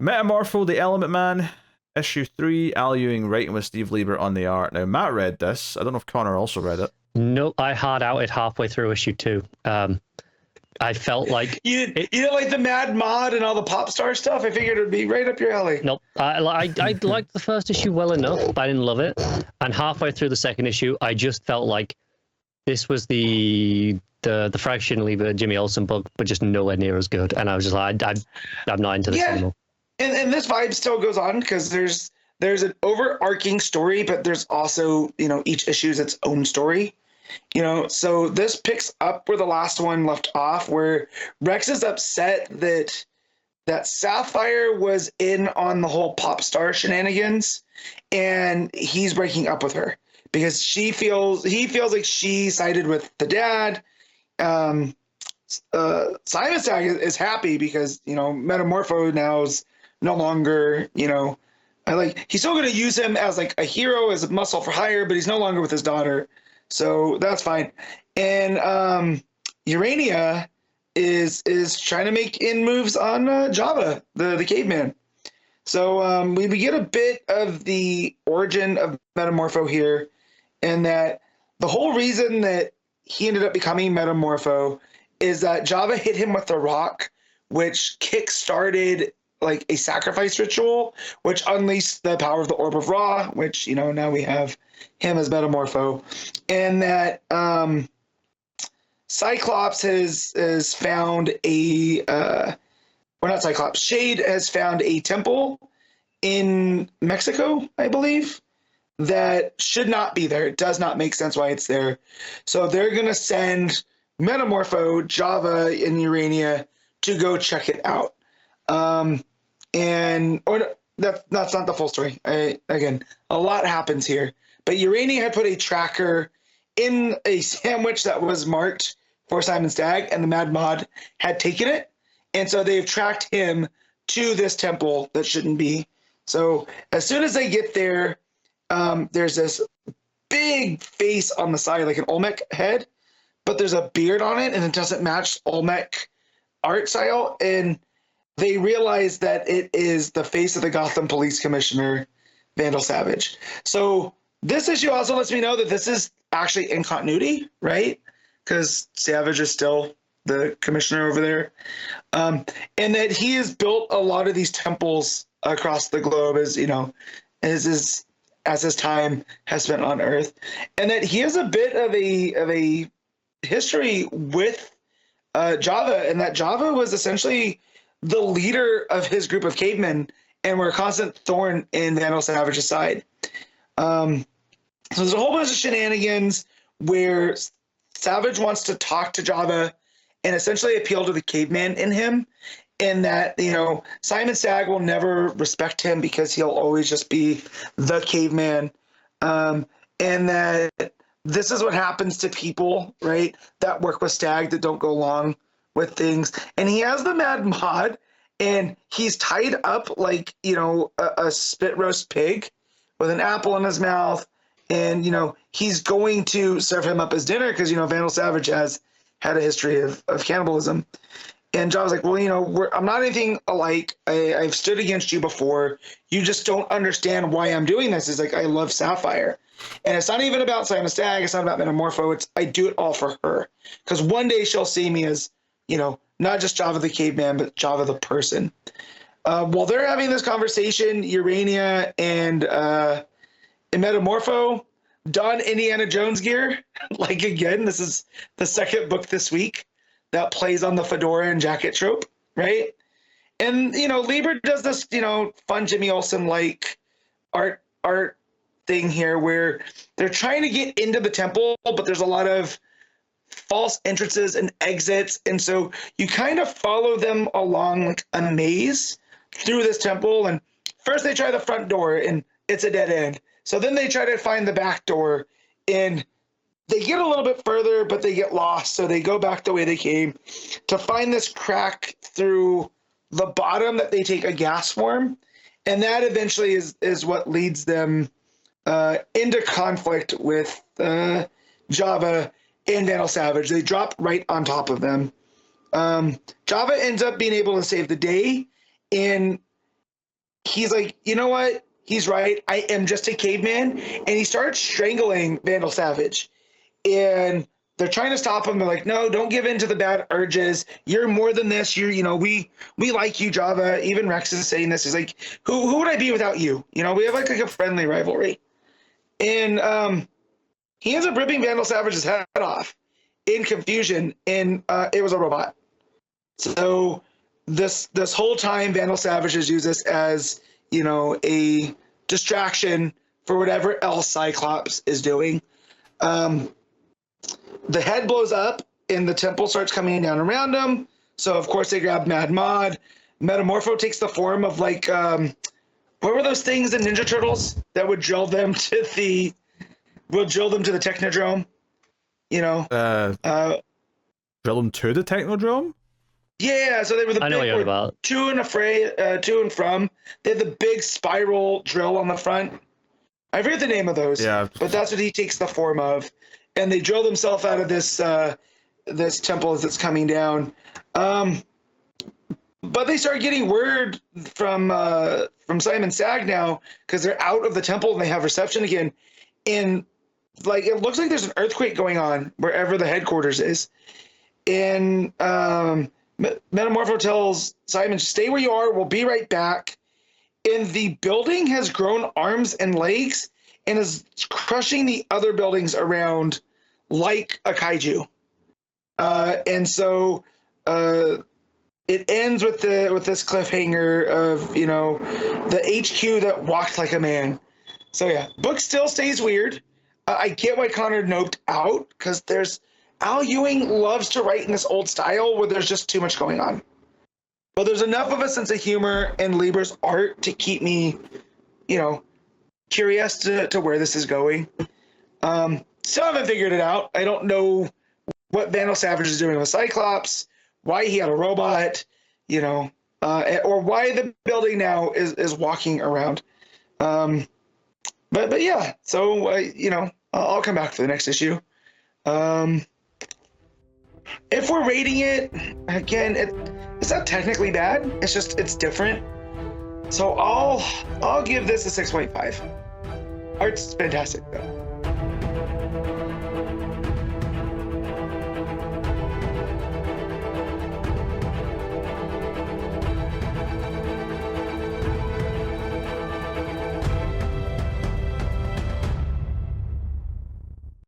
Metamorpho, the Element Man, issue 3, Al Ewing writing with Steve Lieber on the art. Now, Matt read this. I don't know if Connor also read it. No, I hard outed halfway through issue 2. I felt like you don't like the Mad Mod and all the pop star stuff. I figured it'd be right up your alley. Nope. I liked the first issue well enough, but I didn't love it. And halfway through the second issue, I just felt like this was the Fraction Lieber Jimmy Olsen book, but just nowhere near as good. And I was just like, I'm not into this anymore. And this vibe still goes on because there's an overarching story, but there's also, each issue is its own story. So this picks up where the last one left off, where Rex is upset that Sapphire was in on the whole pop star shenanigans, and he's breaking up with her because he feels like she sided with the dad. Simon Stagg is happy because Metamorpho now is no longer he's still going to use him as like a hero, as a muscle for hire, but he's no longer with his daughter. So that's fine. And Urania is trying to make moves on Java, the caveman. So we get a bit of the origin of Metamorpho here, and that the whole reason that he ended up becoming Metamorpho is that Java hit him with the rock, which kick-started like a sacrifice ritual, which unleashed the power of the Orb of Ra, which, now we have him as Metamorpho. And that Cyclops has found not Cyclops, Shade has found a temple in Mexico, I believe, that should not be there. It does not make sense why it's there. So they're going to send Metamorpho, Java, and Urania to go check it out. That's not the full story. Again, a lot happens here. But Urania had put a tracker in a sandwich that was marked for Simon Stagg, and the Mad Mod had taken it. And so they've tracked him to this temple that shouldn't be. So as soon as they get there, there's this big face on the side, like an Olmec head, but there's a beard on it, and it doesn't match Olmec art style. And they realize that it is the face of the Gotham Police Commissioner, Vandal Savage. So this issue also lets me know that this is actually in continuity, right? Because Savage is still the commissioner over there. And that he has built a lot of these temples across the globe as his time has spent on Earth. And that he has a bit of a history with Java, and that Java was essentially the leader of his group of cavemen and were a constant thorn in Vandal Savage's side. So there's a whole bunch of shenanigans where Savage wants to talk to Java and essentially appeal to the caveman in him, and that, Simon Stagg will never respect him because he'll always just be the caveman. And that this is what happens to people, right, that work with Stagg that don't go along with things. And he has the Mad Mod, and he's tied up like, a spit roast pig with an apple in his mouth. And, he's going to serve him up as dinner because, Vandal Savage has had a history of cannibalism. And John's like, well, I'm not anything alike. I've stood against you before. You just don't understand why I'm doing this. It's like, I love Sapphire. And it's not even about Simon Stagg. It's not about Metamorpho. I do it all for her. Because one day she'll see me as, not just Java the caveman, but Java the person. While they're having this conversation, Urania and Metamorpho don Indiana Jones gear. Like, again, this is the second book this week that plays on the fedora and jacket trope, right? And, Lieber does this, fun Jimmy Olsen-like art thing here where they're trying to get into the temple, but there's a lot of false entrances and exits. And so you kind of follow them along like a maze through this temple. And first they try the front door and it's a dead end. So then they try to find the back door and they get a little bit further, but they get lost. So they go back the way they came to find this crack through the bottom that they take a gas form. And that eventually is what leads them into conflict with Java and Vandal Savage. They drop right on top of them. Java ends up being able to save the day, and he's like, you know what? He's right. I am just a caveman. And he starts strangling Vandal Savage. And they're trying to stop him. They're like, no, don't give in to the bad urges. You're more than this. You're, we like you, Java. Even Rex is saying this. He's like, who would I be without you? We have like a friendly rivalry. And he ends up ripping Vandal Savage's head off in confusion. And it was a robot. So this whole time, Vandal Savage has used this as, a distraction for whatever else Cyclops is doing. The head blows up and the temple starts coming down around him. So of course they grab Mad Mod. Metamorpho takes the form of like, what were those things in Ninja Turtles that would drill them to the Technodrome? Drill them to the Technodrome? Yeah, so they were the I know what you're about. To and from. They had the big spiral drill on the front. I forget the name of those. Yeah. But that's what he takes the form of. And they drill themselves out of this this temple as it's coming down. But they start getting word from Simon Sagg now, because they're out of the temple and they have reception again. And like it looks like there's an earthquake going on wherever the headquarters is. And Metamorpho tells Simon, stay where you are, we'll be right back. And the building has grown arms and legs and is crushing the other buildings around like a kaiju. And so it ends with this cliffhanger of, the HQ that walked like a man. So yeah, book still stays weird. I get why Connor noped out, because Al Ewing loves to write in this old style where there's just too much going on. But there's enough of a sense of humor in Lieber's art to keep me, curious to where this is going. Still haven't figured it out. I don't know what Vandal Savage is doing with Cyclops, why he had a robot, or why the building now is walking around. But yeah, so I'll come back for the next issue. If we're rating it, again, it's not technically bad. It's different. So I'll give this a 6.5. Art's fantastic though.